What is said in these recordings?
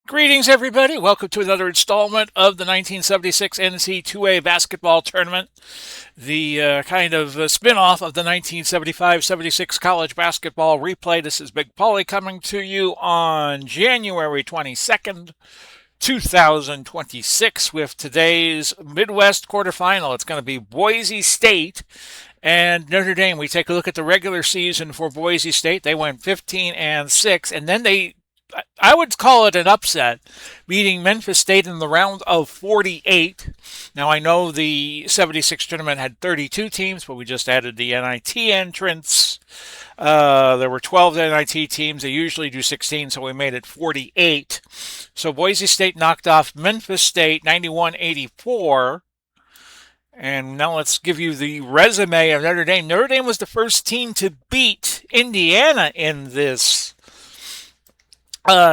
Greetings, everybody. Welcome to another installment of the 1976 NCAA basketball tournament, the kind of spin-off of the 1975-76 college basketball replay. This is Big Paulie coming to you on January 22nd, 2026 with today's Midwest quarterfinal. It's going to be Boise State and Notre Dame. We take a look at the regular season for Boise State. They went 15-6, and then I would call it an upset, beating Memphis State in the round of 48. Now, I know the 76 tournament had 32 teams, but we just added the NIT entrants. There were 12 NIT teams. They usually do 16, so we made it 48. So Boise State knocked off Memphis State 91-84. And now let's give you the resume of Notre Dame. Notre Dame was the first team to beat Indiana in this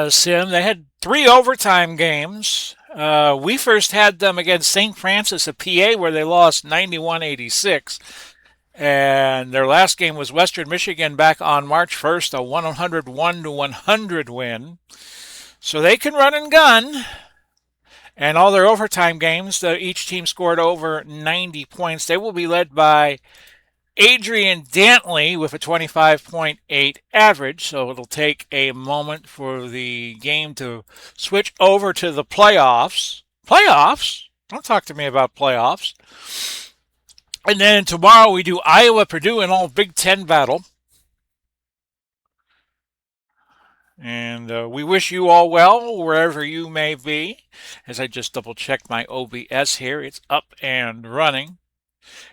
sim. They had 3 overtime games. We first had them against St. Francis of PA, where they lost 91-86. And their last game was Western Michigan back on March 1st, a 101-100 win. So they can run and gun. And all their overtime games, each team scored over 90 points. They will be led by Adrian Dantley with a 25.8 average, so it'll take a moment for the game to switch over to the playoffs. Playoffs? Don't talk to me about playoffs. And then tomorrow we do Iowa-Purdue in all Big Ten battle. And we wish you all well wherever you may be. As I just double-checked my OBS here, it's up and running.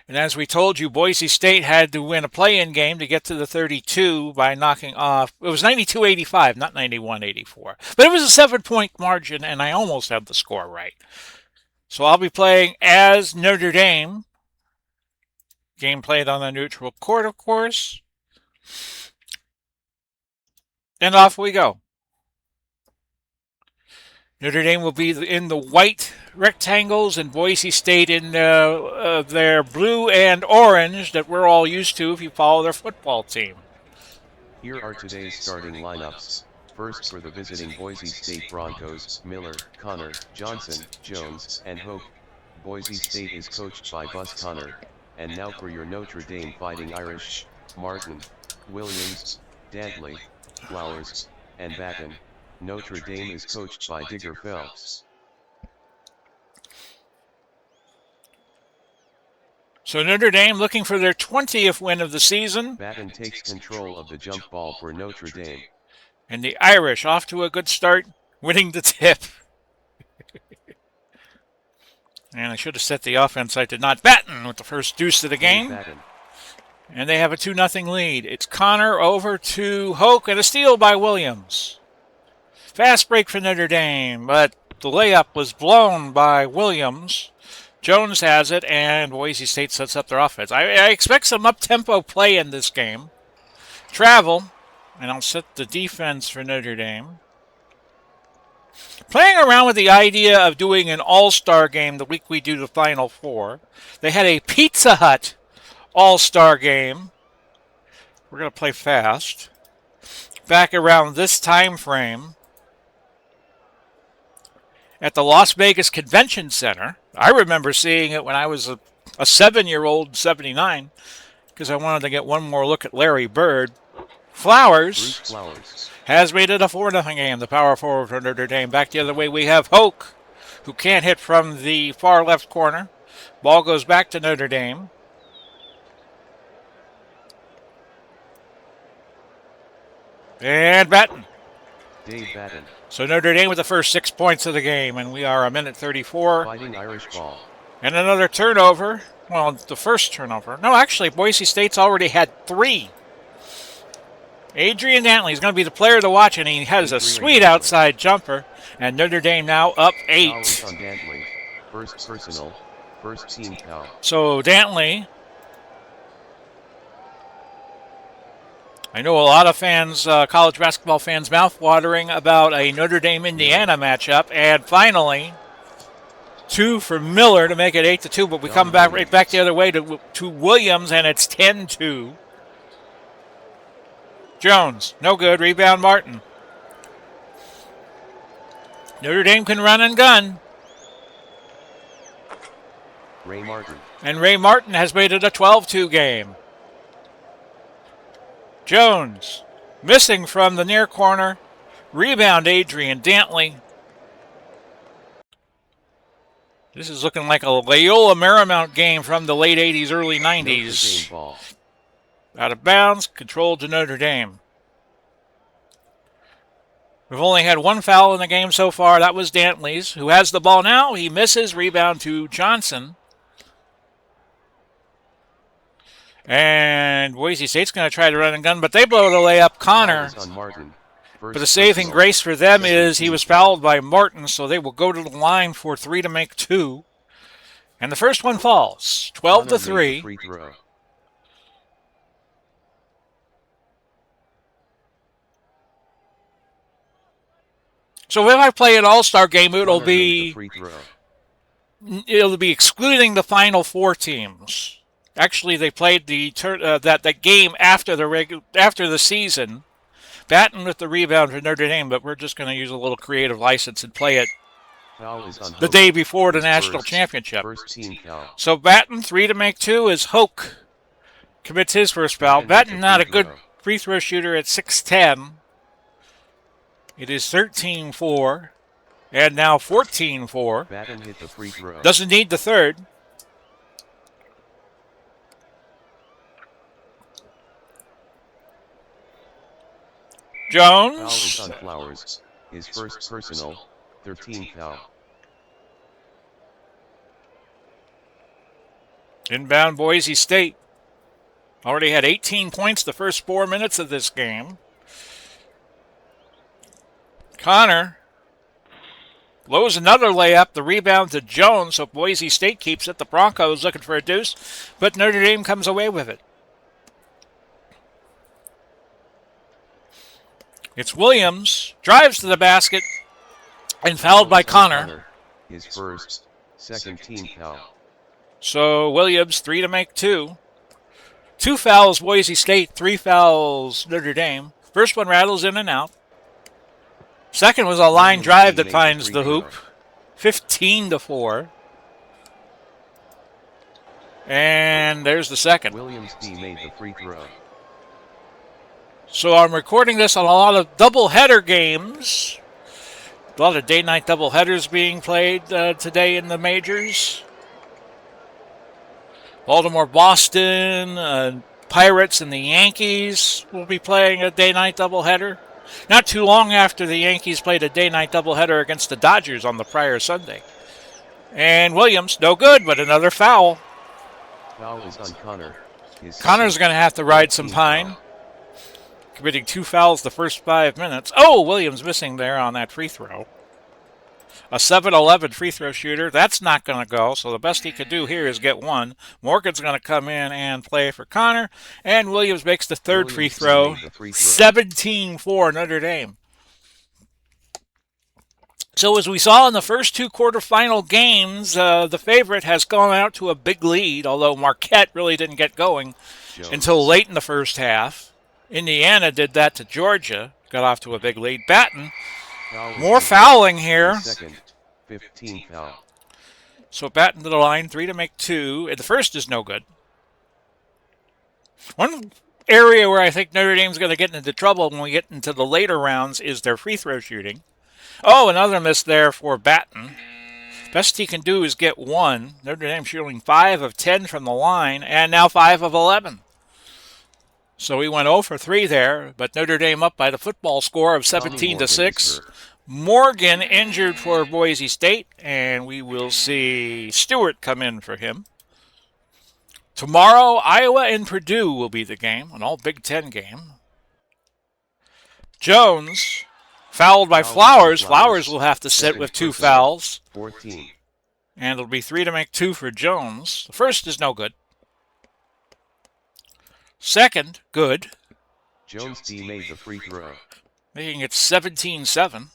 And as we told you, Boise State had to win a play-in game to get to the 32 by knocking off. It was 92-85, not 91-84. But it was a 7-point margin, and I almost had the score right. So I'll be playing as Notre Dame. Game played on the neutral court, of course. And off we go. Notre Dame will be in the white rectangles and Boise State in their blue and orange that we're all used to if you follow their football team. Here are today's starting lineups. First for the visiting Boise State Broncos, Miller, Connor, Johnson, Jones, and Hope. Boise State is coached by Bus Connor. And now for your Notre Dame Fighting Irish, Martin, Williams, Dantley, Flowers, and Batten. Notre Dame is coached by Digger Phelps. So Notre Dame looking for their 20th win of the season. Batten takes control of the jump ball for Notre Dame. And the Irish off to a good start, winning the tip. And I should have set the offense. I did not. Batten with the first deuce of the game. And they have a 2-0 lead. It's Connor over to Hoke and a steal by Williams. Fast break for Notre Dame, but the layup was blown by Williams. Jones has it, and Boise State sets up their offense. I expect some up-tempo play in this game. Travel, and I'll set the defense for Notre Dame. Playing around with the idea of doing an all-star game the week we do the Final Four. They had a Pizza Hut all-star game. We're going to play fast. Back around this time frame at the Las Vegas Convention Center. I remember seeing it when I was a 7-year-old, 79, because I wanted to get one more look at Larry Bird. Flowers has made it a 4-0 game. The power forward for Notre Dame. Back the other way, we have Hoke, who can't hit from the far left corner. Ball goes back to Notre Dame. And Batten. Dave Batten. So Notre Dame with the first 6 points of the game, and we are a minute 34. Fighting Irish ball. And another turnover. Well, the first turnover. No, actually, Boise State's already had 3. Adrian Dantley is going to be the player to watch, and he has a sweet outside jumper. And Notre Dame now up 8. On Dantley. First personal, first team foul. So Dantley I know a lot of fans, college basketball fans, mouthwatering about a Notre Dame-Indiana matchup, and finally, 2 for Miller to make it 8-2. But we come back right back the other way to Williams, and it's 10-2. Jones, no good. Rebound, Martin. Notre Dame can run and gun. Ray Martin. And Ray Martin has made it a 12-2 game. Jones, missing from the near corner. Rebound, Adrian Dantley. This is looking like a Loyola Marymount game from the late 80s, early 90s. Out of bounds, controlled to Notre Dame. We've only had 1 foul in the game so far. That was Dantley's, who has the ball now. He misses. Rebound to Johnson. And Boise State's going to try to run and gun, but they blow the layup. Connor. But the saving grace for them is he was fouled by Martin, so they will go to the line for 3 to make 2. And the first one falls, 12-3. So if I play an all-star game, it'll be excluding the final 4 teams. Actually, they played that game after the season. Batten with the rebound for Notre Dame, but we're just going to use a little creative license and play it the day before the national championship. So Batten, 3 to make 2 as Hoke commits his first foul. Batten not a good free throw shooter at 6'10". It is 13-4, and now 14-4. Batten hit the free throw. Doesn't need the third. Jones. Foul is on Flowers. His first personal, 13th foul. Inbound Boise State. Already had 18 points the first 4 minutes of this game. Connor blows another layup. The rebound to Jones, so Boise State keeps it. The Broncos looking for a deuce, but Notre Dame comes away with it. It's Williams, drives to the basket, and fouled by Connor. His first, second team foul. So Williams, 3 to make 2. 2 fouls Boise State, 3 fouls Notre Dame. First one rattles in and out. Second was a line drive that finds the hoop. 15-4. And there's the second. Williams D made the free throw. So I'm recording this on a lot of doubleheader games. A lot of day-night doubleheaders being played today in the majors. Baltimore, Boston, Pirates, and the Yankees will be playing a day-night doubleheader. Not too long after the Yankees played a day-night doubleheader against the Dodgers on the prior Sunday. And Williams, no good, but another foul. Foul is on Connor. Connor's going to have to ride some pine. Committing 2 fouls the first 5 minutes. Oh, Williams missing there on that free throw. A 7-11 free throw shooter. That's not going to go, so the best he could do here is get 1. Morgan's going to come in and play for Connor, and Williams makes the third free throw. 17-4 Notre Dame. So as we saw in the first 2 quarterfinal games, the favorite has gone out to a big lead, although Marquette really didn't get going until late in the first half. Indiana did that to Georgia, got off to a big lead. Batten, more fouling here. Second, 15 foul. So Batten to the line, 3 to make 2. And the first is no good. One area where I think Notre Dame's going to get into trouble when we get into the later rounds is their free throw shooting. Oh, another miss there for Batten. Best he can do is get 1. Notre Dame shooting 5 of 10 from the line, and now 5 of 11. So we went 0 for 3 there, but Notre Dame up by the football score of 17-6. Morgan injured for Boise State, and we will see Stewart come in for him. Tomorrow, Iowa and Purdue will be the game, an all Big Ten game. Jones, fouled by Flowers. Flowers will have to sit with 2 fouls. 14. And it'll be 3 to make 2 for Jones. The first is no good. Second, good. Jones D made the free throw. making it 17-7.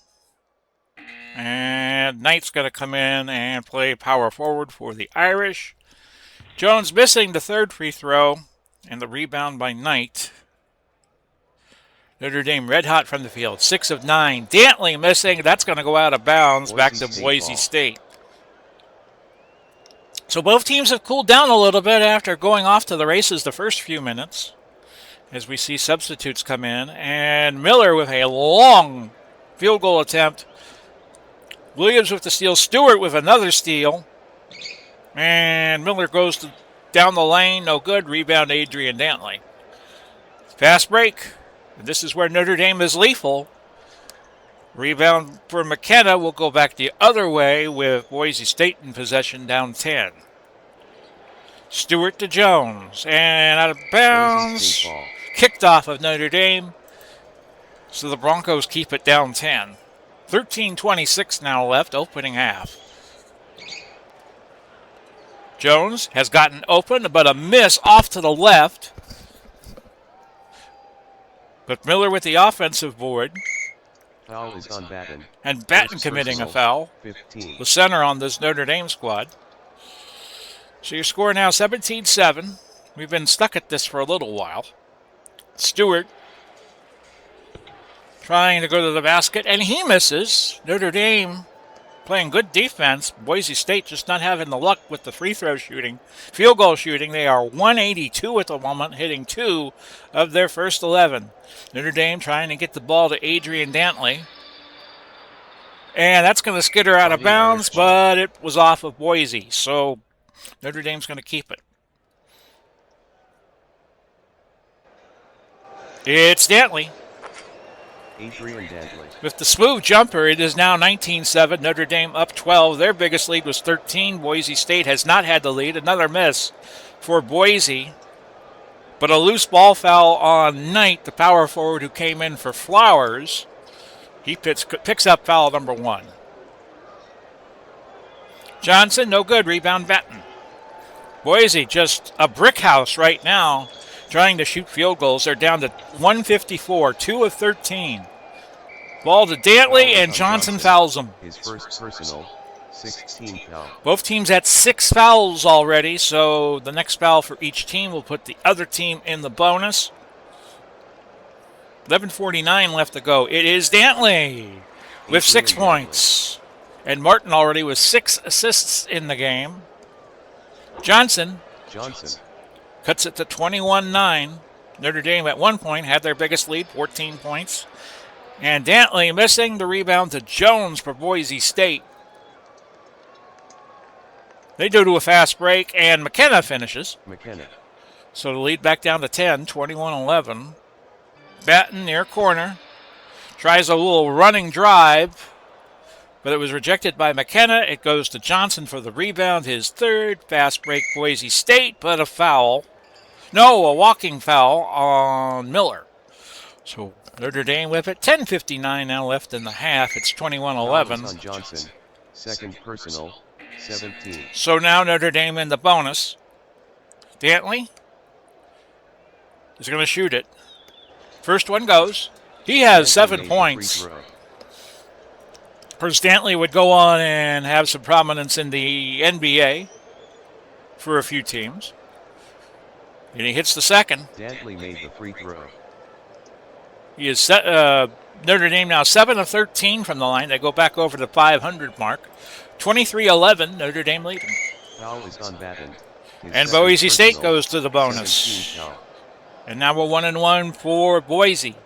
And Knight's going to come in and play power forward for the Irish. Jones missing the third free throw, and the rebound by Knight. Notre Dame red hot from the field, 6 of 9. Dantley missing. That's going to go out of bounds back to Boise State. So both teams have cooled down a little bit after going off to the races the first few minutes, as we see substitutes come in. And Miller with a long field goal attempt. Williams with the steal. Stewart with another steal. And Miller goes down the lane. No good. Rebound Adrian Dantley. Fast break. This is where Notre Dame is lethal. Rebound for McKenna will go back the other way with Boise State in possession, down 10. Stewart to Jones. And out of bounds. Kicked off of Notre Dame. So the Broncos keep it down 10. 13:26 now left, opening half. Jones has gotten open, but a miss off to the left. But Miller with the offensive board. Foul is on Batten. And Batten committing a foul. 15. The center on this Notre Dame squad. So your score now 17-7. We've been stuck at this for a little while. Stewart trying to go to the basket, and he misses. Notre Dame playing good defense. Boise State just not having the luck with the free throw shooting. Field goal shooting, they are 182 at the moment, hitting 2 of their first 11. Notre Dame trying to get the ball to Adrian Dantley. And that's going to skitter out of bounds, but it was off of Boise. So Notre Dame's going to keep it. It's Dantley. Adrian Dantley. With the smooth jumper, it is now 19-7. Notre Dame up 12. Their biggest lead was 13. Boise State has not had the lead. Another miss for Boise. But a loose ball foul on Knight, the power forward who came in for Flowers. He picks up foul number 1. Johnson, no good. Rebound Batten. Boise just a brick house right now, trying to shoot field goals. They're down to 154, 2 of 13. Ball to Dantley, and Johnson fouls him. His first personal, 16 foul. Both teams at 6 fouls already, so the next foul for each team will put the other team in the bonus. 11:49 left to go. It is Dantley with 6 points. And Martin already with 6 assists in the game. Johnson cuts it to 21-9. Notre Dame at one point had their biggest lead, 14 points. And Dantley missing the rebound to Jones for Boise State. They do to a fast break, and McKenna finishes. So the lead back down to 10, 21-11. Batten near corner. Tries a little running drive, but it was rejected by McKenna. It goes to Johnson for the rebound, his third. Fast break Boise State, but a foul. No, a walking foul on Miller. So Notre Dame with it. 10:59 now left in the half. It's 21-11. On Johnson, second personal, 17. So now Notre Dame in the bonus. Dantley is going to shoot it. First one goes. He has 7 points. Of course, Dantley would go on and have some prominence in the NBA for a few teams. And he hits the second. Dantley made the free throw. He is Notre Dame now 7 of 13 from the line. They go back over the 500 mark. 23-11, Notre Dame leading. Foul is on Batten. And Boise State goes to the bonus. And now we're 1-1 for Boise.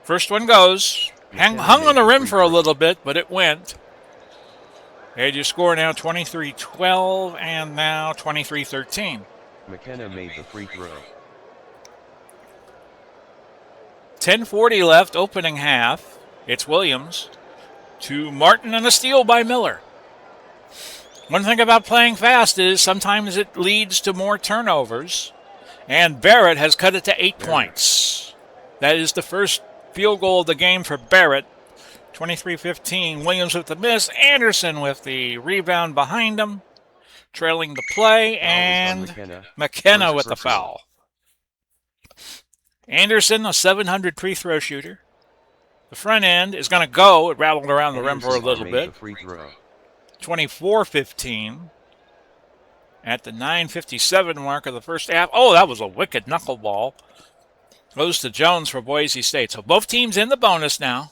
First one goes. Hung on the rim for a little bit, but it went. And your score now 23-12 and now 23-13. McKenna made the free throw. 10:40 left, opening half. It's Williams to Martin, and a steal by Miller. One thing about playing fast is sometimes it leads to more turnovers. And Barrett has cut it to 8 points. That is the first field goal of the game for Barrett. 23-15. Williams with the miss. Anderson with the rebound behind him. Trailing the play. And McKenna with the foul. Anderson, a 700 free throw shooter. The front end is going to go. It rattled around the rim for a little bit. 24-15 at the 9:57 mark of the first half. Oh, that was a wicked knuckleball. Goes to Jones for Boise State. So both teams in the bonus now.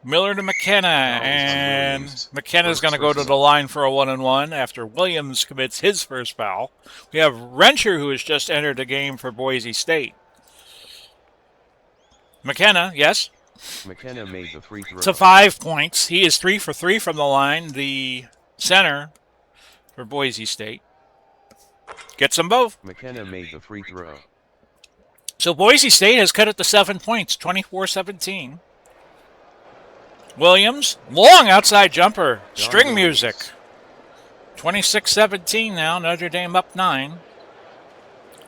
Miller to McKenna, and McKenna's going to go to the line for a 1-and-1 after Williams commits his first foul. We have Rencher, who has just entered the game for Boise State. McKenna, yes? McKenna made the free throw. To 5 points. He is 3 for 3 from the line, the center for Boise State. Gets them both. McKenna made the free throw. So Boise State has cut it to 7 points, 24-17. Williams, long outside jumper, string music. 26-17 now, Notre Dame up 9.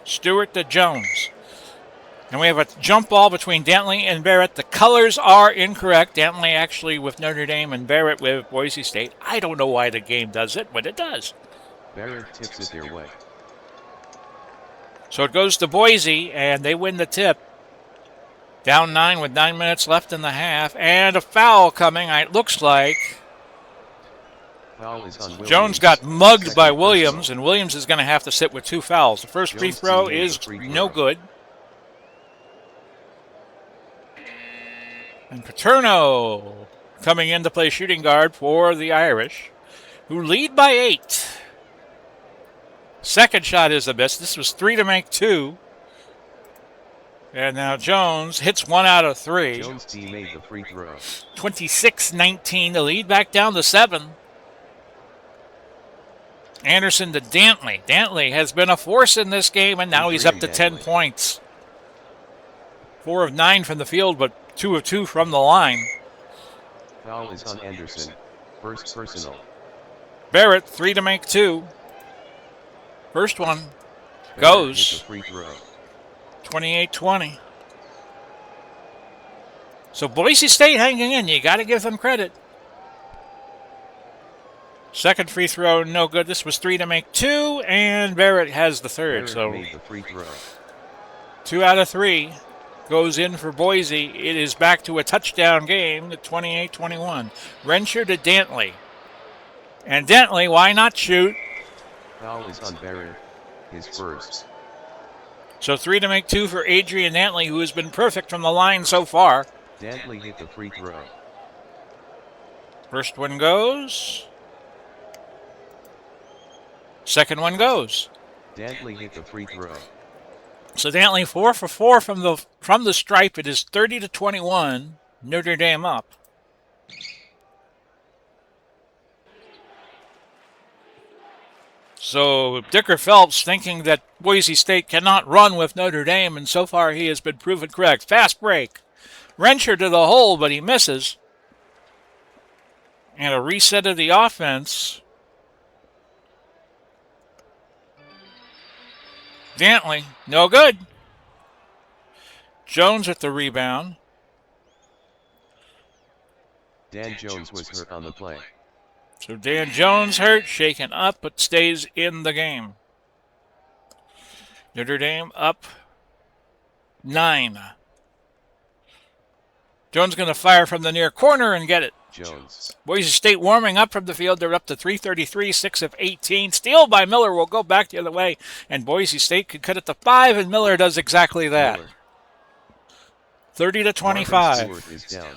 Stewart to Jones. And we have a jump ball between Dantley and Barrett. The colors are incorrect. Dantley actually with Notre Dame and Barrett with Boise State. I don't know why the game does it, but it does. Barrett tips it their way. So it goes to Boise, and they win the tip. Down 9 with 9 minutes left in the half. And a foul coming, it looks like. Foul is on Williams. Jones got mugged by Williams, and Williams is going to have to sit with 2 fouls. The first free throw is no good. And Paterno coming in to play shooting guard for the Irish, who lead by 8. Second shot is a miss. This was 3 to make 2. And now Jones hits 1 out of 3. Jones team made the free throw. 26-19, the lead back down to 7. Anderson to Dantley. Dantley has been a force in this game, and now he's up to 10 points. 4 of 9 from the field, but 2 of 2 from the line. Foul is on Anderson. First personal. Barrett, 3 to make 2. First one goes. 28-20. So Boise State hanging in. You got to give them credit. Second free throw, no good. This was 3 to make 2, and Barrett has the third. Barrett made the free throw. 2 out of 3 goes in for Boise. It is back to a touchdown game at 28-21. Rencher to Dantley. And Dantley, why not shoot? Foul is on Barrett. His first. So 3 to make 2 for Adrian Dantley, who has been perfect from the line so far. Dantley hit the free throw. First one goes. Second one goes. Dantley hit the free throw. So Dantley 4 for 4 from the stripe. It is 30-21. Notre Dame up. So Dicker Phelps thinking that Boise State cannot run with Notre Dame, and so far he has been proven correct. Fast break. Rencher to the hole, but he misses. And a reset of the offense. Dantley, no good. Jones with the rebound. Dan Jones was hurt on the play. So Dan Jones hurt, shaken up, but stays in the game. Notre Dame up 9. Jones going to fire from the near corner and get it. Jones. Boise State warming up from the field. They're up to 333, 6 of 18. Steal by Miller will go back the other way, and Boise State could cut it to 5, and Miller does exactly that. 30-25. Is down.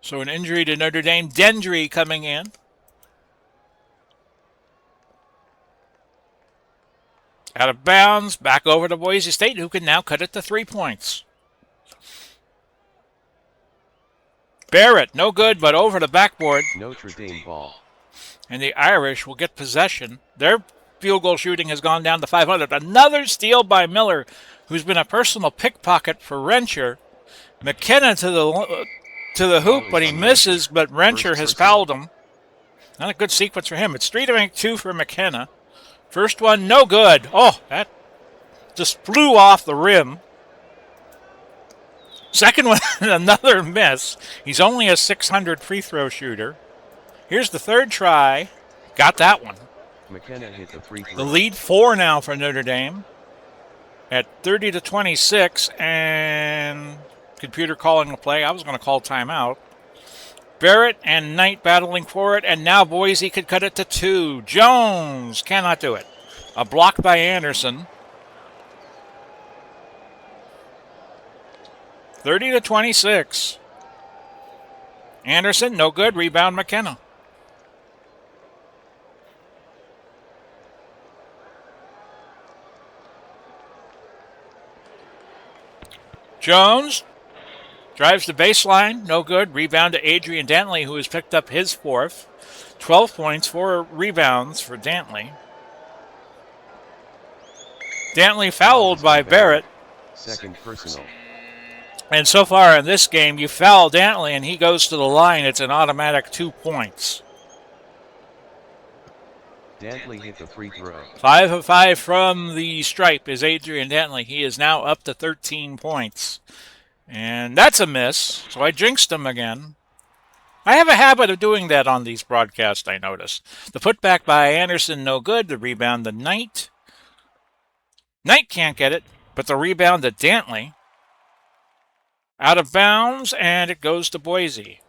So an injury to Notre Dame. Dendry coming in. Out of bounds, back over to Boise State, who can now cut it to 3 points. Barrett, no good, but over the backboard. Notre Dame ball. And the Irish will get possession. Their field goal shooting has gone down to 500. Another steal by Miller, who's been a personal pickpocket for Rencher. McKenna to the hoop, but he misses, but Rencher has fouled him. Not a good sequence for him. It's 3 to make 2 for McKenna. First one, no good. Oh, that just flew off the rim. Second one, another miss. He's only a 600 free throw shooter. Here's the third try. Got that one. McKenna hit the free throw. The lead 4 now for Notre Dame at 30-26, and computer calling the play. I was going to call timeout. Barrett and Knight battling for it, and now Boise could cut it to 2. Jones cannot do it. A block by Anderson. 30-26. Anderson, no good. Rebound McKenna. Jones drives the baseline, no good. Rebound to Adrian Dantley, who has picked up his 4th. 12 points, 4 rebounds for Dantley. Dantley fouled by Barrett. Second personal. And so far in this game, you foul Dantley and he goes to the line. It's an automatic 2 points. Dantley hit the free throw. 5 of 5 from the stripe is Adrian Dantley. He is now up to 13 points. And that's a miss, so I jinxed him again. I have a habit of doing that on these broadcasts, I noticed. The putback by Anderson, no good. The rebound to Knight. Knight can't get it, but the rebound to Dantley. Out of bounds, and it goes to Boise.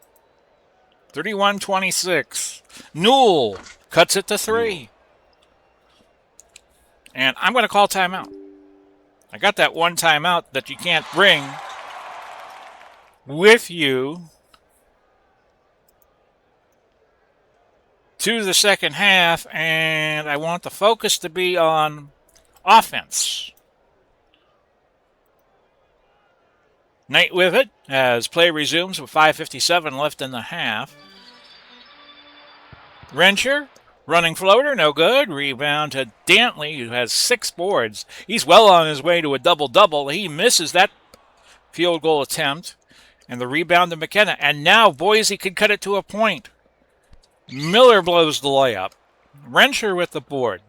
31-26. Newell cuts it to 3. And I'm going to call timeout. I got that one timeout that you can't bring with you to the second half, and I want the focus to be on offense. Knight with it as play resumes with 5:57 left in the half. Rencher, running floater, no good. Rebound to Dantley, who has 6 boards. He's well on his way to a double-double. He misses that field goal attempt. And the rebound to McKenna. And now Boise could cut it to a point. Miller blows the layup. Rencher with the board.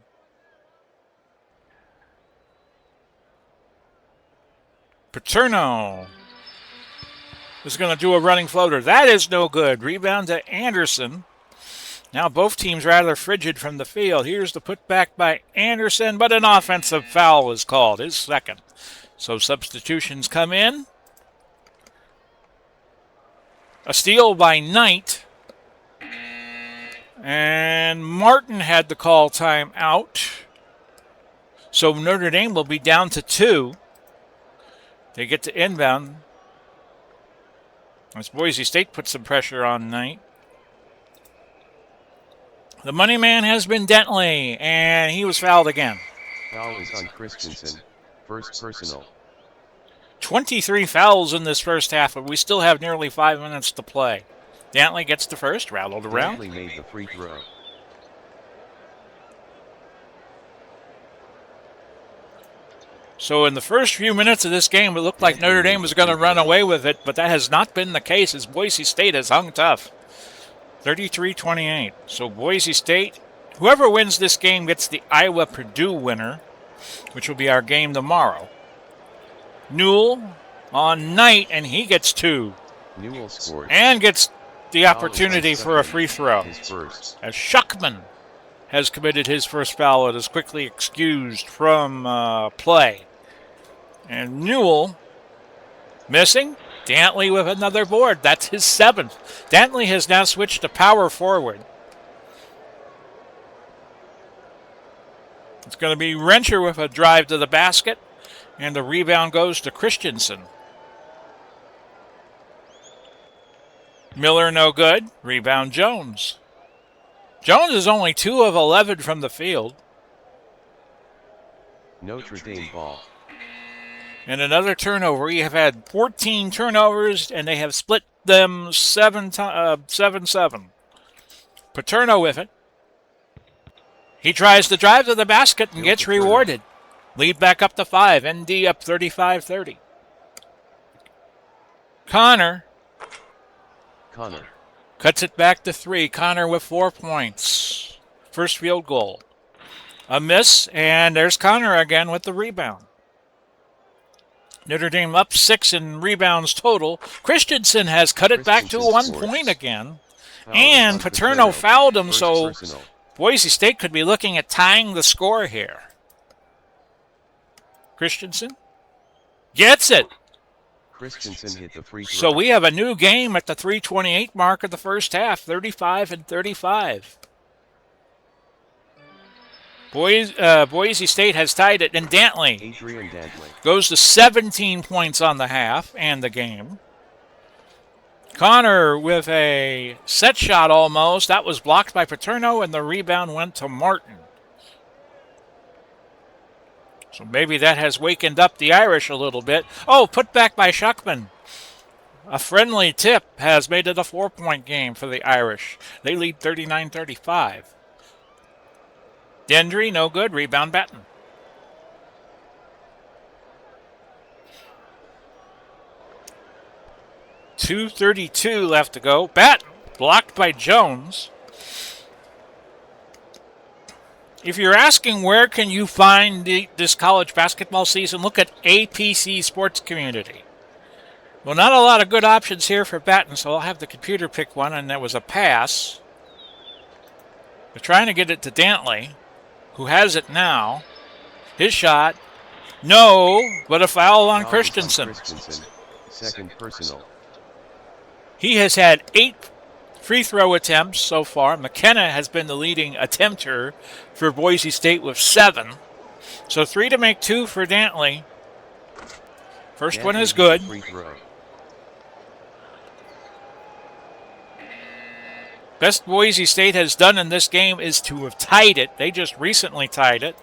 Paterno is going to do a running floater. That is no good. Rebound to Anderson. Now both teams rather frigid from the field. Here's the putback by Anderson, but an offensive foul is called, his second. So substitutions come in. A steal by Knight. And Martin had to call timeout. So Notre Dame will be down to 2. They get to inbound. As Boise State puts some pressure on Knight. The money man has been Dantley, and he was fouled again. Foul is on Christensen. First personal. 23 fouls in this first half, but we still have nearly 5 minutes to play. Dantley gets the first, rattled around. Dantley made the free throw. So in the first few minutes of this game, it looked like Notre Dame was going to run away with it, but that has not been the case as Boise State has hung tough. 33-28. So Boise State, whoever wins this game gets the Iowa-Purdue winner, which will be our game tomorrow. Newell on Knight, and he gets 2. Newell scored. And gets the opportunity for a free throw. His first. As Schuckman has committed his first foul, it is quickly excused from play. And Newell missing. Dantley with another board. That's his 7th. Dantley has now switched to power forward. It's going to be Rencher with a drive to the basket. And the rebound goes to Christensen. Miller no good. Rebound Jones. Jones is only 2 of 11 from the field. Notre Dame ball. And another turnover. We have had 14 turnovers, and they have split them 7-7. Paterno with it. He tries to drive to the basket and gets rewarded. Lead back up to 5. ND up 35-30. Connor cuts it back to 3. Connor with 4 points. First field goal. A miss, and there's Connor again with the rebound. Notre Dame up 6 in rebounds total. Christensen has cut it back to 1 point again. And Paterno fouled him, so Boise State could be looking at tying the score here. Christensen gets it. Christensen hit the free throw. So we have a new game at the 3:28 mark of the first half, 35-35. Boise State has tied it, and Dantley goes to 17 points on the half and the game. Connor with a set shot almost. That was blocked by Paterno, and the rebound went to Martin. So maybe that has wakened up the Irish a little bit. Oh, put back by Shuckman. A friendly tip has made it a 4-point game for the Irish. They lead 39-35. Dendry, no good. Rebound Batten. .232 left to go. Batten blocked by Jones. If you're asking where can you find this college basketball season, look at APC Sports Community. Well, not a lot of good options here for Batten, so I'll have the computer pick one, and there was a pass. They're trying to get it to Dantley, who has it now. His shot, no, but a foul on Christensen. Second personal. He has had 8 free throw attempts so far. McKenna has been the leading attempter for Boise State with 7. So 3 to make 2 for Dantley. First one is good. Best Boise State has done in this game is to have tied it. They just recently tied it.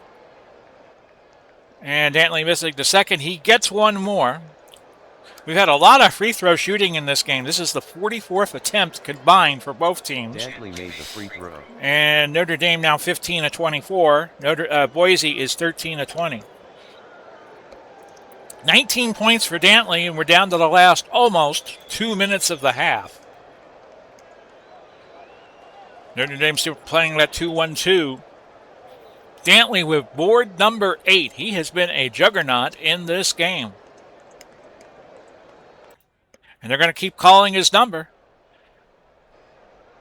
And Dantley missing the second. He gets one more. We've had a lot of free throw shooting in this game. This is the 44th attempt combined for both teams. Dantley made the free throw. And Notre Dame now 15 of 24. Boise is 13 of 20. 19 points for Dantley, and we're down to the last almost 2 minutes of the half. Notre Dame still playing that 2-1-2. Dantley with board number 8. He has been a juggernaut in this game. And they're going to keep calling his number.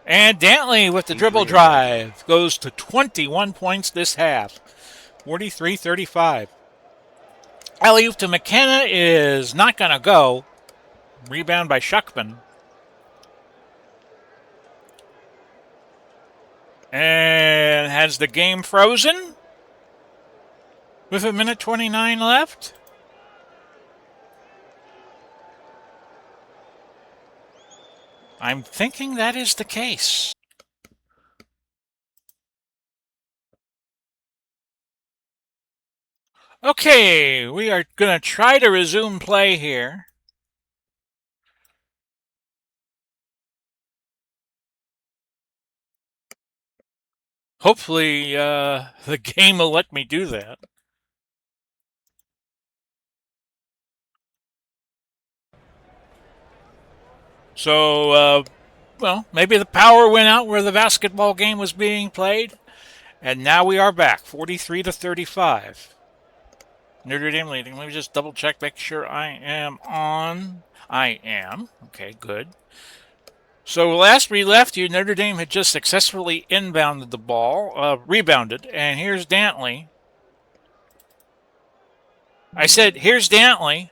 And Dantley with the dribble drive goes to 21 points this half. 43-35. Alley-oop to McKenna is not going to go. Rebound by Shuckman. And has the game frozen with 1:29 left. I'm thinking that is the case. Okay, we are going to try to resume play here. Hopefully, the game will let me do that. So, well, maybe the power went out where the basketball game was being played. And now we are back, 43-35. Notre Dame leading. Let me just double check, make sure I am on. I am. Okay, good. So last we left you, Notre Dame had just successfully inbounded the ball, rebounded, and here's Dantley. I said, here's Dantley.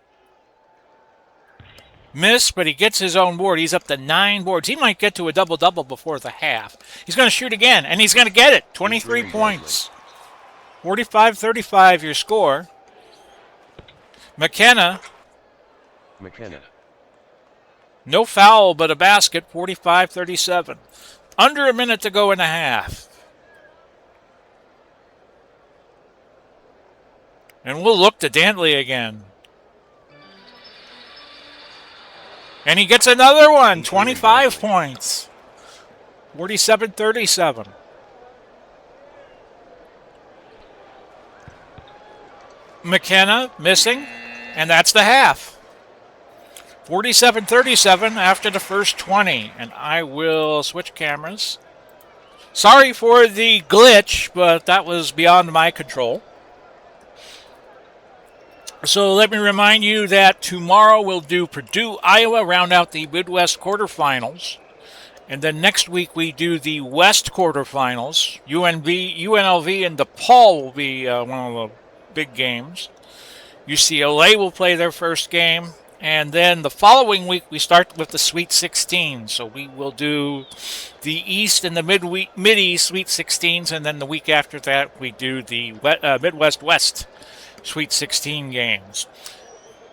Missed, but he gets his own board. He's up to 9 boards. He might get to a double-double before the half. He's going to shoot again, and he's going to get it. 23 points. 45-35 your score. McKenna. No foul, but a basket, 45-37. Under a minute to go in the half. And we'll look to Dantley again. And he gets another one, 25 points. 47-37. McKenna missing, and that's the half. 47-37 after the first 20, and I will switch cameras. Sorry for the glitch, but that was beyond my control. So let me remind you that tomorrow we'll do Purdue, Iowa, round out the Midwest quarterfinals. And then next week we do the West quarterfinals. UNLV and DePaul will be one of the big games. UCLA will play their first game. And then the following week we start with the Sweet 16. So we will do the East and the Mid-East Sweet 16s. And then the week after that we do the Midwest West Sweet 16 games.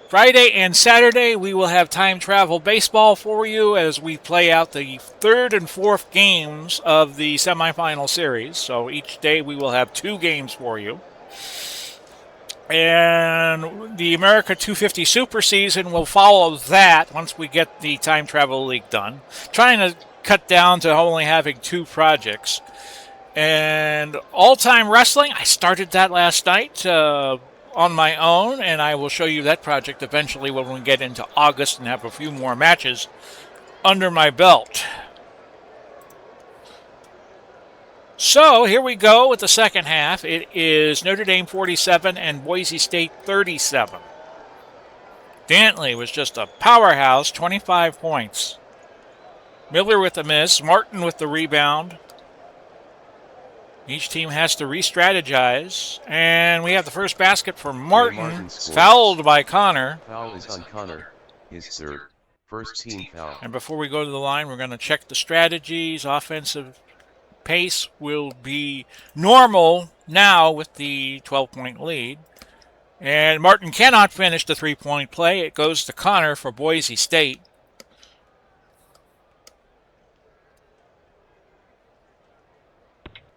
Friday and Saturday, we will have time travel baseball for you as we play out the third and fourth games of the semifinal series. So each day we will have 2 games for you. And the America 250 Super Season will follow that once we get the Time Travel League done. Trying to cut down to only having 2 projects. And All-Time Wrestling, I started that last night on my own, and I will show you that project eventually when we get into August and have a few more matches under my belt. So here we go with the second half. It is Notre Dame 47 and Boise State 37. Dantley was just a powerhouse, 25 points. Miller with the miss, Martin with the rebound. Each team has to re-strategize. And we have the first basket for Martin, fouled by Connor. Foul is on Connor, his third. First team foul. And before we go to the line, we're going to check the strategies. Offensive pace will be normal now with the 12-point lead. And Martin cannot finish the 3-point play. It goes to Connor for Boise State.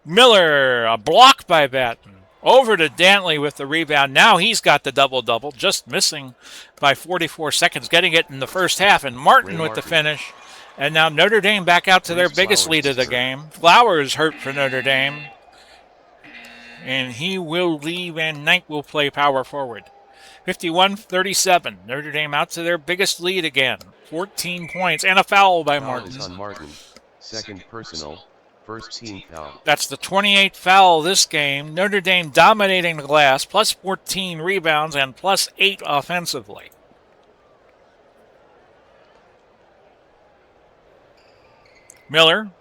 Miller, a block by Batten. Over to Dantley with the rebound. Now he's got the double-double, just missing by 44 seconds, getting it in the first half. And Martin with the finish. And now Notre Dame back out to their biggest lead of the game. Flowers hurt for Notre Dame. And he will leave, and Knight will play power forward. 51-37. Notre Dame out to their biggest lead again. 14 points and a foul by Martin. Foul is on Martin. Second personal. First team foul. That's the 28th foul this game. Notre Dame dominating the glass, plus 14 rebounds and plus 8 offensively. Miller,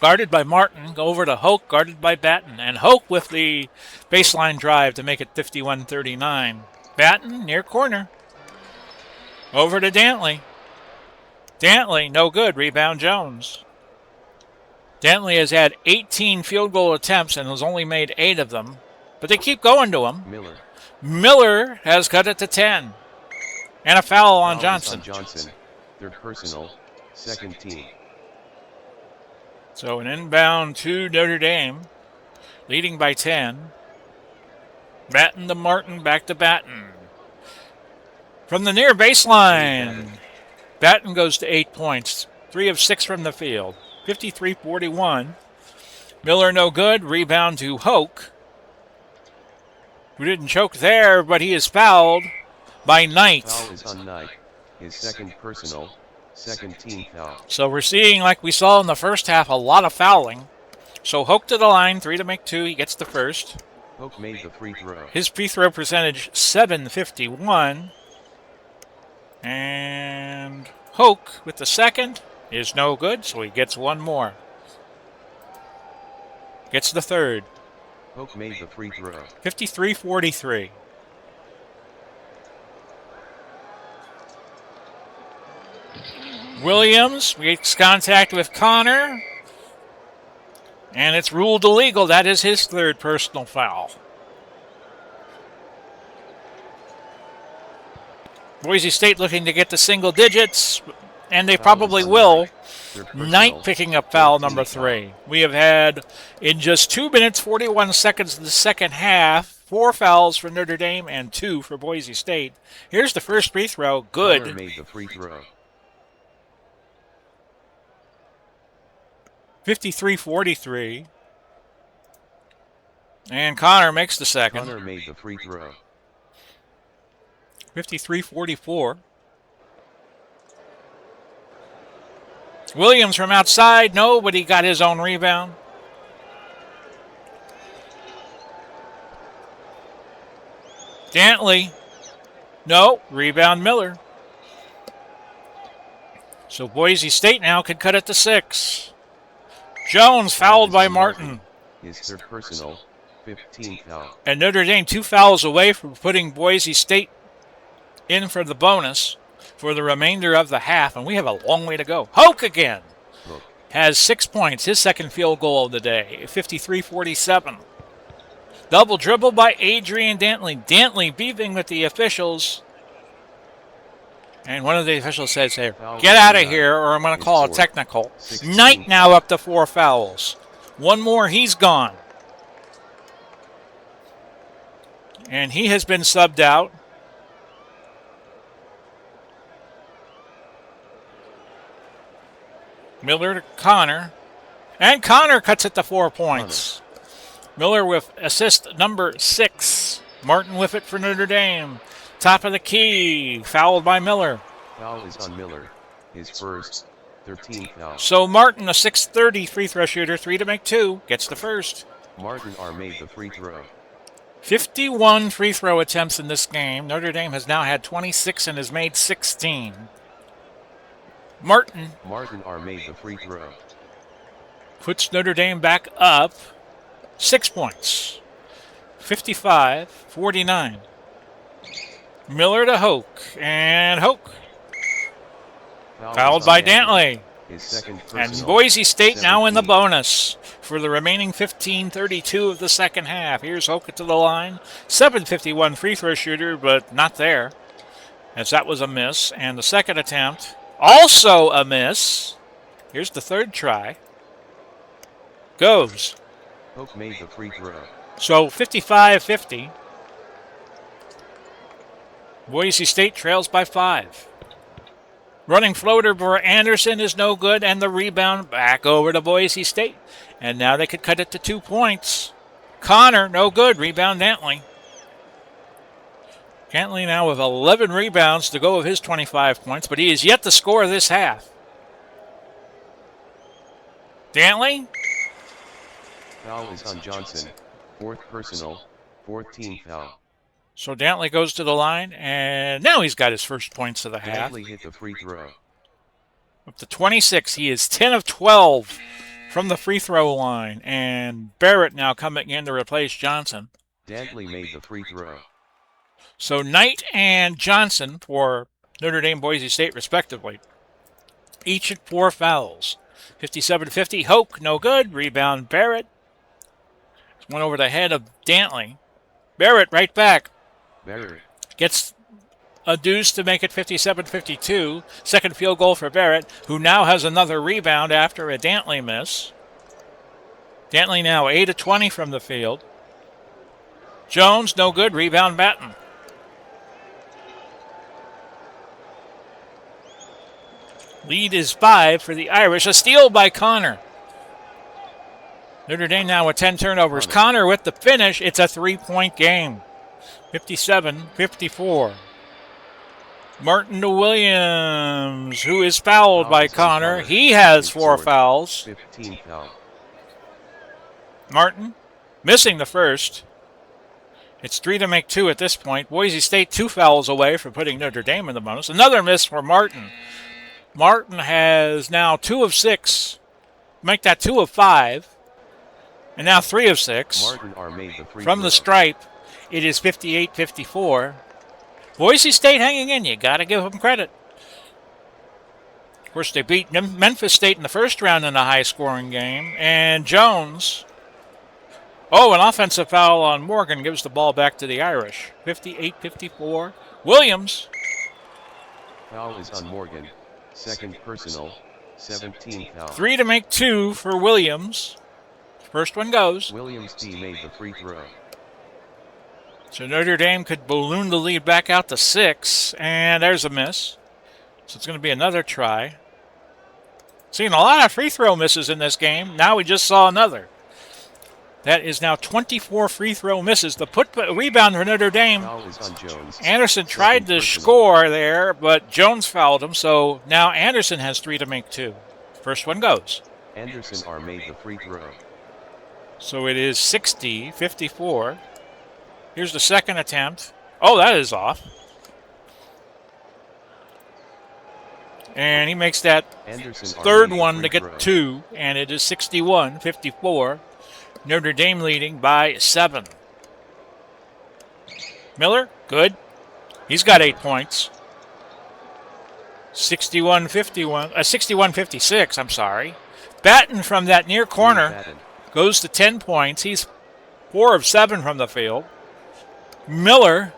guarded by Martin, go over to Hoke, guarded by Batten. And Hoke with the baseline drive to make it 51-39. Batten near corner. Over to Dantley. Dantley, no good. Rebound Jones. Dantley has had 18 field goal attempts and has only made 8 of them. But they keep going to him. Miller has cut it to 10. And a foul on Johnson. Third personal. Second team. So an inbound to Notre Dame. Leading by 10. Batten to Martin, back to Batten. From the near baseline. Batten goes to 8 points. 3 of 6 from the field. 53-41. Miller no good. Rebound to Hoke. Who didn't choke there, but he is fouled by Knight. Foul is on Knight. His second personal. Second team foul. So we're seeing, like we saw in the first half, a lot of fouling. So Hoke to the line, 3 to make 2. He gets the first. Hoke made the free throw. His free throw percentage, 751. And Hoke with the second is no good, so he gets one more. Gets the third. Hoke made the free throw. 53-43. Williams makes contact with Connor. And it's ruled illegal. That is his third personal foul. Boise State looking to get to single digits, and they probably will. Knight picking up foul number 3. We have had, in just 2 minutes, 41 seconds of the second half, 4 fouls for Notre Dame and 2 for Boise State. Here's the first free throw. Good. Connor made the free throw. 53-43. And Connor makes the second. Connor made the free throw. 53-44. Williams from outside. No, but he got his own rebound. Dantley. No, rebound Miller. So Boise State now could cut it to 6. Jones fouled by Martin. His third personal, 15th foul. And Notre Dame 2 fouls away from putting Boise State in for the bonus for the remainder of the half, and we have a long way to go. Hoke again has 6 points, his second field goal of the day, 53-47. Double dribble by Adrian Dantley. Dantley beefing with the officials. And one of the officials says, hey, get out of here or I'm going to call a technical. Knight now up to 4 fouls. One more, he's gone. And he has been subbed out. Miller to Connor. And Connor cuts it to 4 points. Miller with assist number 6. Martin with it for Notre Dame. Top of the key. Fouled by Miller. Foul is on Miller. His first, 13th foul. So Martin, a 6:30 free throw shooter, 3 to make 2, gets the first. Martin R. made the free throw. 51 free throw attempts in this game. Notre Dame has now had 26 and has made 16. Martin R. made the free throw. Puts Notre Dame back up 6 points. 55-49. Miller to Hoke. And Hoke. Fouled by Dantley. His second and Boise State 17. Now in the bonus for the remaining 15:32 of the second half. Here's Hoke to the line. 7:51 free throw shooter, but not there, as that was a miss. And the second attempt, also a miss. Here's the third try. Goes. Hoke made the free throw. So 55-50. Boise State trails by 5. Running floater for Anderson is no good, and the rebound back over to Boise State. And now they could cut it to 2 points. Connor, no good. Rebound Dantley. Dantley now with 11 rebounds to go of his 25 points, but he is yet to score this half. Dantley. Foul is on Johnson. 4th personal, 14th foul. So Dantley goes to the line, and now he's got his first points of the half. Dantley hit the free throw. Up to 26. He is 10 of 12 from the free throw line. And Barrett now coming in to replace Johnson. Dantley made the free throw. So Knight and Johnson for Notre Dame, Boise State, respectively. Each at 4 fouls. 57-50. Hoke, no good. Rebound Barrett. One over the head of Dantley. Barrett right back. Barrett gets a deuce to make it 57-52. Second field goal for Barrett, who now has another rebound after a Dantley miss. Dantley now 8 of 20 from the field. Jones, no good. Rebound Batten. Lead is 5 for the Irish. A steal by Connor. Notre Dame now with 10 turnovers. Connor with the finish. It's a 3-point game. 57-54. Martin to Williams, who is fouled by Connor. He has 4 fouls. 15 foul. Martin missing the first. It's 3 to make 2 at this point. Boise State 2 fouls away from putting Notre Dame in the bonus. Another miss for Martin. Martin has now 2 of 6. Make that 2 of 5. And now 3 of 6. Martin R. made the free from throw. the stripe. It is 58-54. Boise State hanging in. You got to give them credit. Of course, they beat Memphis State in the first round in a high-scoring game. And Jones. Oh, an offensive foul on Morgan gives the ball back to the Irish. 58-54. Williams. Foul is on Morgan. Second personal. 17th foul. 3 to make 2 for Williams. First one goes. Williams D made the free throw. So Notre Dame could balloon the lead back out to 6. And there's a miss. So it's going to be another try. Seeing a lot of free throw misses in this game. Now we just saw another. That is now 24 free throw misses. The rebound for Notre Dame. Foul is on Jones. Anderson tried to score there, but Jones fouled him. So now Anderson has 3 to make 2. First one goes. Anderson R. made the free throw. So it is 60-54. Here's the second attempt. Oh, that is off. And he makes that Anderson third Armani one to free get throw. 2, and it is 61-54. Notre Dame leading by 7. Miller, good. He's got 8 points. 61-56, I'm sorry. Batten from that near corner Batten. goes to 10 points. He's 4 of 7 from the field. Miller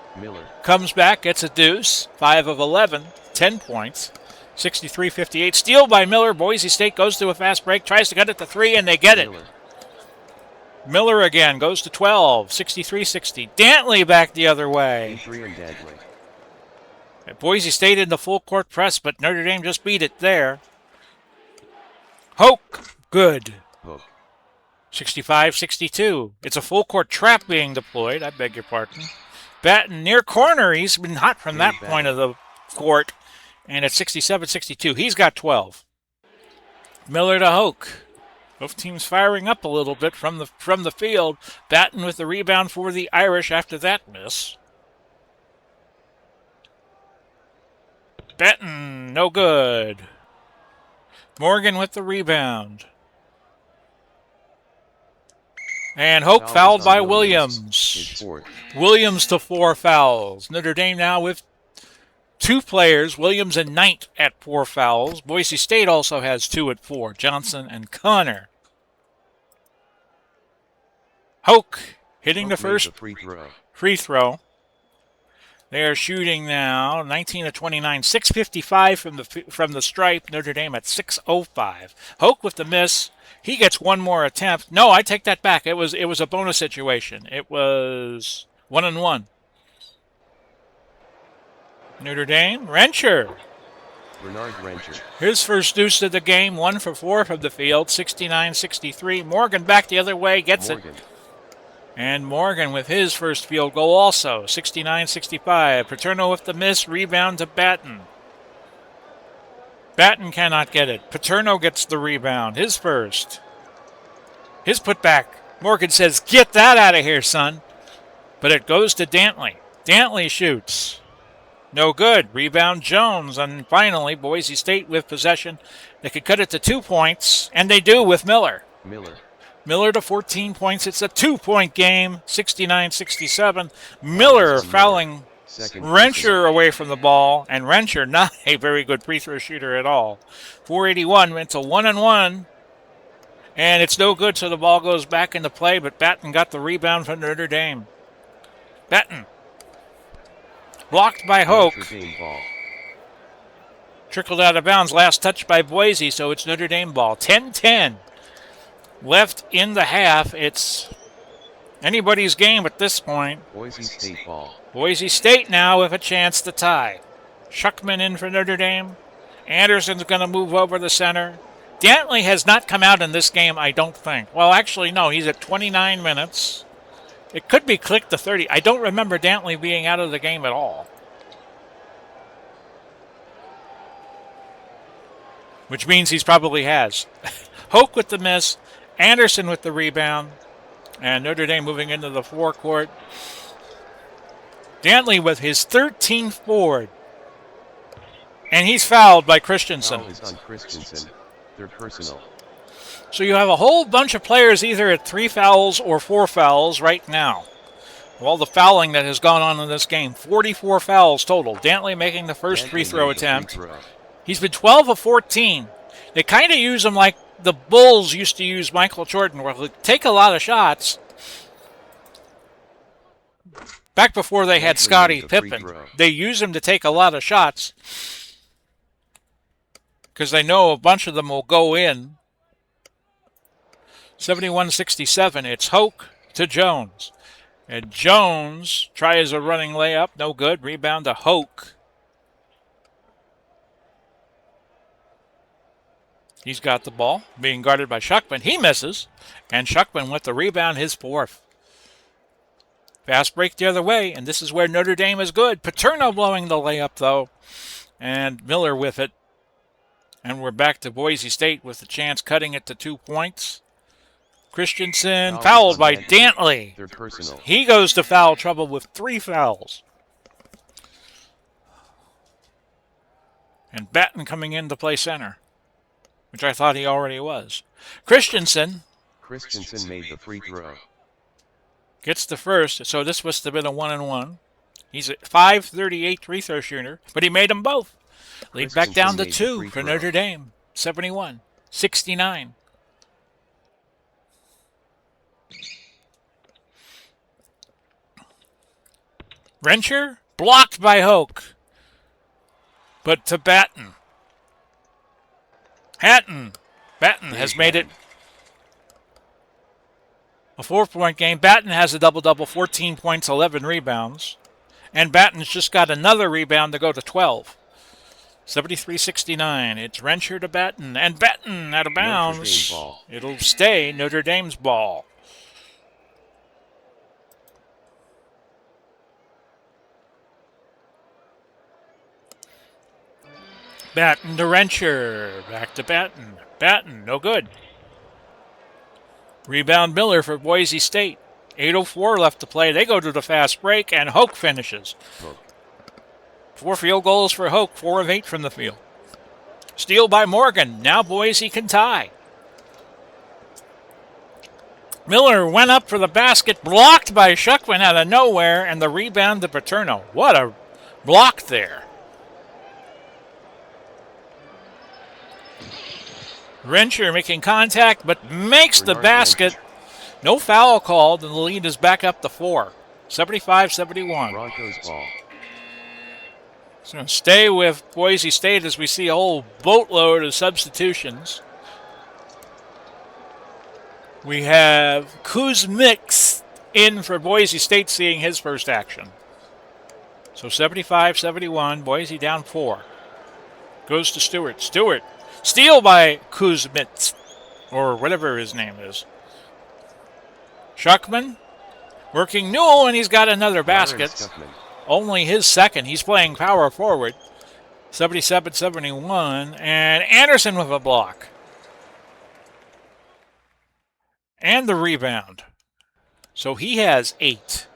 comes back, gets a deuce, 5 of 11, 10 points. 63-58. Steal by Miller. Boise State goes to a fast break, tries to cut it to 3, and they get it. Miller again goes to 12, 63-60. Dantley back the other way. Adrian Dantley. Boise State in the full court press, but Notre Dame just beat it there. Hoke, good. Hook. 65-62. It's a full court trap being deployed. I beg your pardon. Batten near corner. He's been hot from that point of the court. And it's 67-62. He's got 12. Miller to Hoke. Both teams firing up a little bit from the field. Batten with the rebound for the Irish after that miss. Batten, no good. Morgan with the rebound. And Hoke fouled by Williams. Williams to 4 fouls. Notre Dame now with 2 players, Williams and Knight at 4 fouls. Boise State also has 2 at 4, Johnson and Connor. Hoke hitting the first free throw. They are shooting now 19 of 29, 6:55 from the stripe. Notre Dame at 6:05. Hoke with the miss. He gets one more attempt. No, I take that back. It was a bonus situation. It was 1-1. Notre Dame, Rencher. Bernard Rencher. His first deuce of the game, 1 for 4 from the field, 69-63. Morgan back the other way, gets it. And Morgan with his first field goal also, 69-65. Paterno with the miss, rebound to Batten. Batten cannot get it. Paterno gets the rebound, his first. His putback. Morgan says, "Get that out of here, son." But it goes to Dantley. Dantley shoots. No good. Rebound Jones. And finally, Boise State with possession. They could cut it to 2 points, and they do with Miller. Miller to 14 points. It's a 2-point game, 69-67. Miller fouling Rencher away from the ball, and Rencher not a very good free throw shooter at all. 481 went to 1-1, and it's no good, so the ball goes back into play, but Batten got the rebound from Notre Dame. Batten. Blocked by Hoke. Trickled out of bounds. Last touch by Boise, so it's Notre Dame ball. 10-10 left in the half. It's anybody's game at this point. Boise State ball. Boise State now with a chance to tie. Schuckman in for Notre Dame. Anderson's going to move over the center. Dantley has not come out in this game, I don't think. Well, actually, no. He's at 29 minutes. It could be clicked to 30. I don't remember Dantley being out of the game at all. Which means he's probably has. Hoke with the miss. Anderson with the rebound. And Notre Dame moving into the forecourt. Dantley with his 13th board. And he's fouled by Christensen. Foul is on Christensen. Third personal. So you have a whole bunch of players either at 3 fouls or 4 fouls right now. All the fouling that has gone on in this game. 44 fouls total. Dantley making the first free throw attempt. He's been 12 of 14. They kind of use him like the Bulls used to use Michael Jordan, where they take a lot of shots. Back before they had Scottie Pippen, they use him to take a lot of shots because they know a bunch of them will go in. 71-67, it's Hoke to Jones. And Jones tries a running layup, no good. Rebound to Hoke. He's got the ball, being guarded by Schuckman. He misses, and Schuckman with the rebound, his 4th. Fast break the other way, and this is where Notre Dame is good. Paterno blowing the layup, though, and Miller with it. And we're back to Boise State with the chance cutting it to 2 points. Christensen fouled by Dantley. He goes to foul trouble with 3 fouls. And Batten coming in to play center, which I thought he already was. Christensen made the free throw. Gets the first, so this must have been a 1-and-1. He's a .538 free throw shooter, but he made them both. Lead back down to 2 for Notre Dame. 71-69. Rencher blocked by Hoke, but to Batten. Batten has made it a 4-point game. Batten has a double-double, 14 points, 11 rebounds. And Batten's just got another rebound to go to 12. 73-69. It's Rencher to Batten. And Batten out of bounds. It'll stay Notre Dame's ball. Batten to Rencher. Back to Batten. Batten, no good. Rebound Miller for Boise State. 8:04 left to play. They go to the fast break, and Hoke finishes. 4 field goals for Hoke, 4 of 8 from the field. Steal by Morgan. Now Boise can tie. Miller went up for the basket, blocked by Shuckman out of nowhere, and the rebound to Paterno. What a block there. Rencher making contact, but makes the basket. No foul called, and the lead is back up to 4. 75-71. Broncos ball. So stay with Boise State as we see a whole boatload of substitutions. We have Kuzmix in for Boise State, seeing his first action. So 75-71, Boise down 4. Goes to Stewart. Stewart, steal by Kuzmix, or whatever his name is. Shuckman working Newell, and he's got another basket. Only his second. He's playing power forward. 77-71, and Anderson with a block. And the rebound. So he has 8.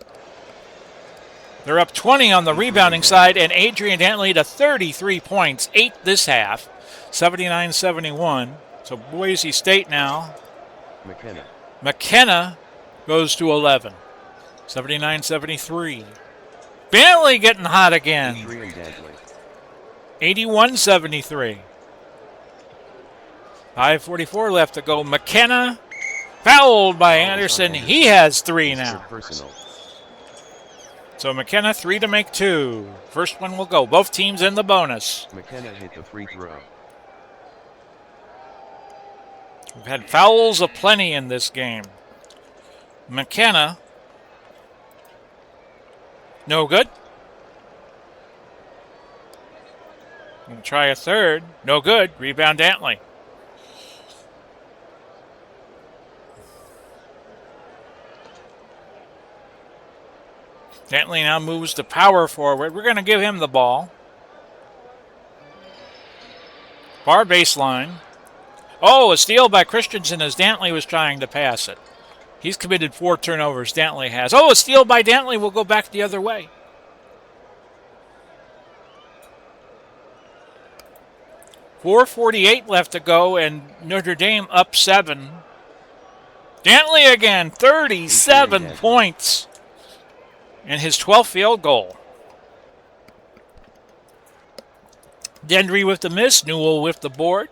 They're up 20 on the rebounding side, and Adrian Dantley to 33 points, 8 this half, 79-71. So Boise State now. McKenna goes to 11, 79-73. Dantley getting hot again, 81-73. 5:44 left to go. McKenna fouled by Anderson. He has 3 now. So McKenna 3 to make 2. First one will go. Both teams in the bonus. McKenna hit the free throw. We've had fouls aplenty in this game. McKenna, no good. We'll try a third. No good. Rebound Dantley. Dantley now moves to power forward. We're going to give him the ball. Far baseline. Oh, a steal by Christensen as Dantley was trying to pass it. He's committed 4 turnovers, Dantley has. Oh, a steal by Dantley will go back the other way. .448 left to go, and Notre Dame up 7. Dantley again, 37 points. And his 12th field goal. Dendry with the miss, Newell with the board.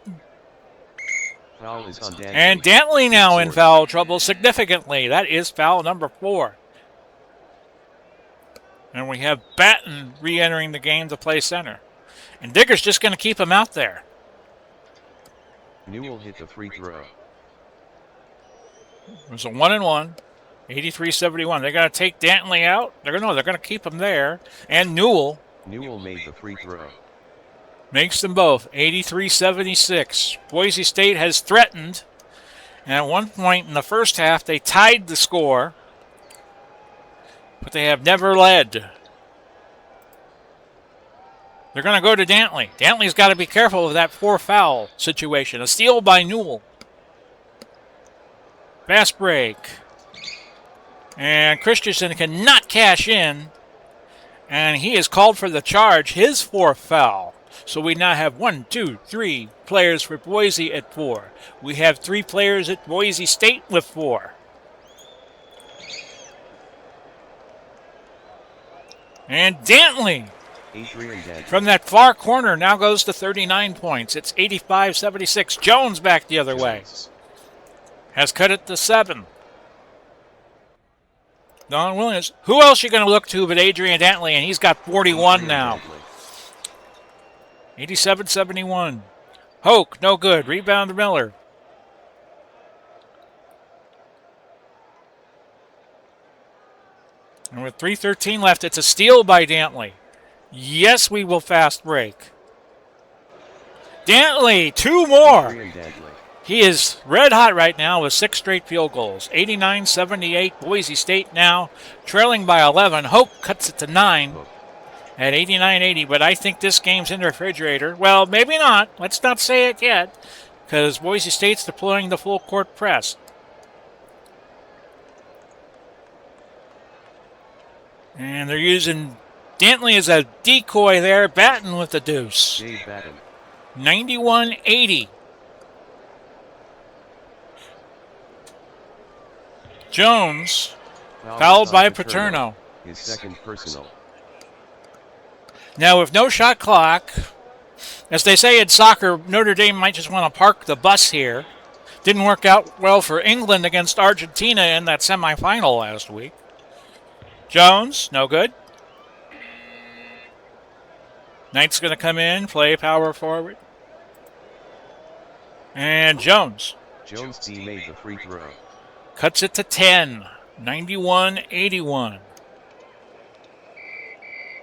Foul is on Dantley. And Dantley now in foul trouble significantly. That is foul number 4. And we have Batten re-entering the game to play center. And Digger's just going to keep him out there. Newell hit the free throw. It was a 1-and-1. 83-71. They're going to take Dantley out. They're going to keep him there. And Newell made the free throw. Makes them both. 83-76. Boise State has threatened. And at one point in the first half, they tied the score. But they have never led. They're going to go to Dantley. Dantley's got to be careful of that 4-foul situation. A steal by Newell. Fast break. And Christensen cannot cash in. And he is called for the charge. His 4th foul. So we now have 1, 2, 3 players for Boise at 4. We have 3 players at Boise State with 4. And Dantley from that far corner now goes to 39 points. It's 85-76. Jones back the other way. Has cut it to 7. Don Williams. Who else are you going to look to but Adrian Dantley? And he's got 41 now. 87-71. Hoke, no good. Rebound to Miller. And with 3:13 left, it's a steal by Dantley. Yes, we will fast break. Dantley, 2 more. He is red hot right now with 6 straight field goals. 89-78. Boise State now trailing by 11. Hope cuts it to 9 at 89-80. But I think this game's in the refrigerator. Well, maybe not. Let's not say it yet, because Boise State's deploying the full court press. And they're using Dantley as a decoy there. Batten with the deuce. 91-80. Jones fouled by Paterno. His second personal. Now, with no shot clock, as they say in soccer, Notre Dame might just want to park the bus here. Didn't work out well for England against Argentina in that semifinal last week. Jones, no good. Knight's going to come in, play power forward. And Jones. Jones D made the free throw. Cuts it to 10, 91-81.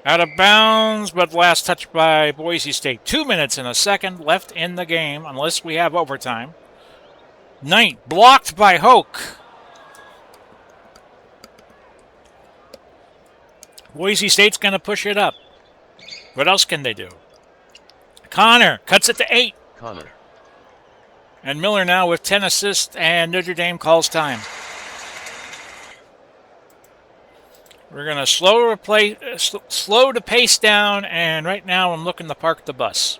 Out of bounds, but last touch by Boise State. 2 minutes and a second left in the game, unless we have overtime. Knight blocked by Hoke. Boise State's going to push it up. What else can they do? Connor cuts it to 8. Connor. And Miller now with 10 assists, and Notre Dame calls time. We're going to slow the pace down, and right now I'm looking to park the bus.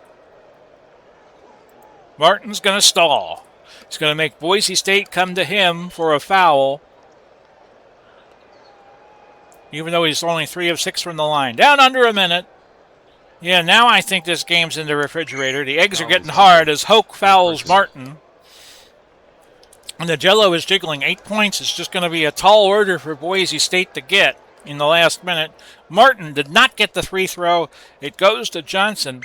Martin's going to stall. He's going to make Boise State come to him for a foul, even though he's only 3 of 6 from the line. Down under a minute. Yeah, now I think this game's in the refrigerator. The eggs are getting hard as Hoke fouls Martin. And the Jello is jiggling. 8 points is just going to be a tall order for Boise State to get in the last minute. Martin did not get the free throw. It goes to Johnson.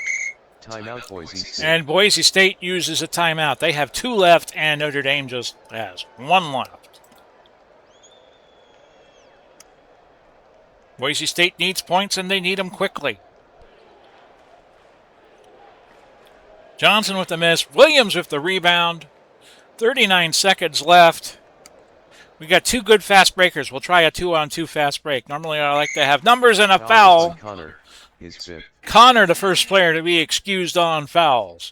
Timeout, Boise State. And Boise State uses a timeout. They have 2 left, and Notre Dame just has 1 left. Boise State needs points, and they need them quickly. Johnson with the miss. Williams with the rebound. 39 seconds left. We got 2 good fast breakers. We'll try a 2-on-2 fast break. Normally I like to have numbers and a foul. Connor, his 5th. Connor, the first player to be excused on fouls.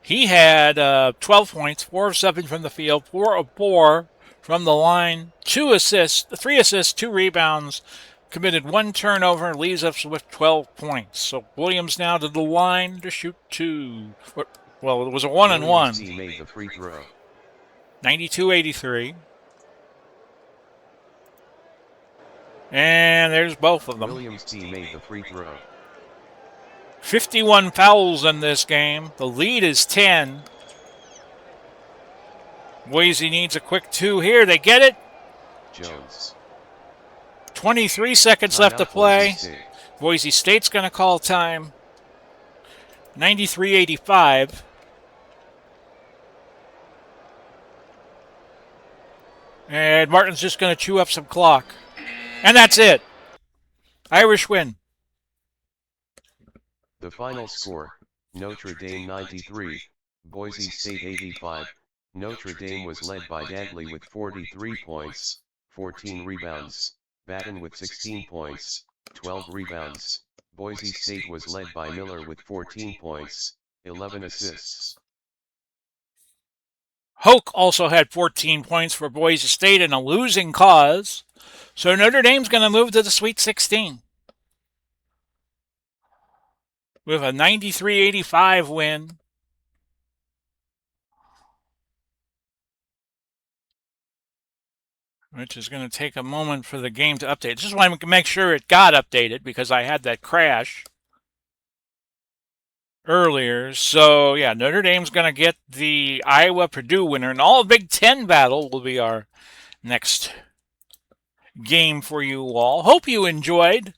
He had 12 points, 4 of 7 from the field, 4 of 4 from the line, 3 assists, 2 rebounds. Committed 1 turnover, leaves us with 12 points. So Williams now to the line to shoot 2. Well, it was a 1-and-1. He made the free throw. 92-83. And there's both of them. Williams T made the free throw. 51 fouls in this game. The lead is 10. Boise needs a quick 2 here. They get it. Jones. 23 seconds left to play. Boise State's going to call time. 93-85. And Martin's just going to chew up some clock. And that's it. Irish win. The final score, Notre Dame 93, Boise State 85. Notre Dame was led by Dantley with 43 points, 14 rebounds. Batten with 16 points, 12 rebounds. Boise State was led by Miller with 14 points, 11 assists. Hoke also had 14 points for Boise State in a losing cause. So Notre Dame's going to move to the Sweet 16. with a 93-85 win. Which is going to take a moment for the game to update. Just want to make sure it got updated because I had that crash earlier. So, yeah, Notre Dame's going to get the Iowa-Purdue winner. And all Big Ten battle will be our next game for you all. Hope you enjoyed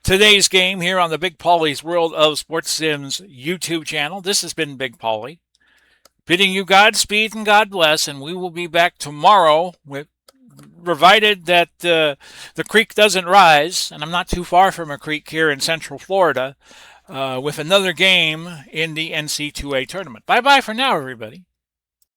today's game here on the Big Paulie's World of Sports Sims YouTube channel. This has been Big Paulie, bidding you Godspeed and God bless, and we will be back tomorrow with provided that the creek doesn't rise, and I'm not too far from a creek here in Central Florida, with another game in the NCAA tournament. Bye-bye for now, everybody.